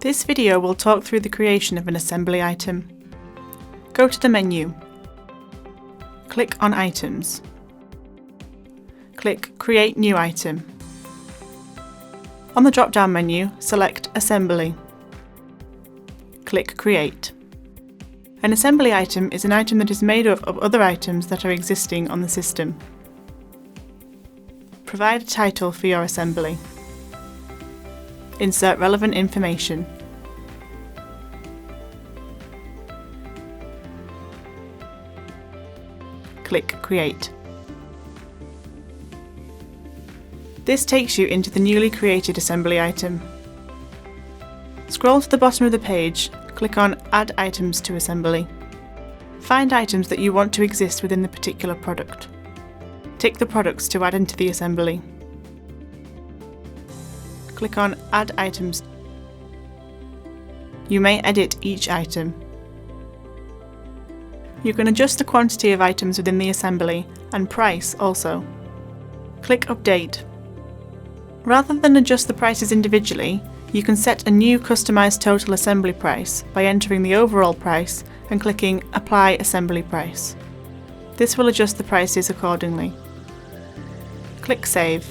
This video will talk through the creation of an assembly item. Go to the menu. Click on Items. Click Create New Item. On the drop-down menu, select Assembly. Click Create. An assembly item is an item that is made up of other items that are existing on the system. Provide a title for your assembly. Insert relevant information. Click Create. This takes you into the newly created assembly item. Scroll to the bottom of the page, click on Add Items to Assembly. Find items that you want to exist within the particular product. Tick the products to add into the assembly. Click on Add Items. You may edit each item. You can adjust the quantity of items within the assembly and price also. Click Update. Rather than adjust the prices individually, you can set a new customised total assembly price by entering the overall price and clicking Apply Assembly Price. This will adjust the prices accordingly. Click Save.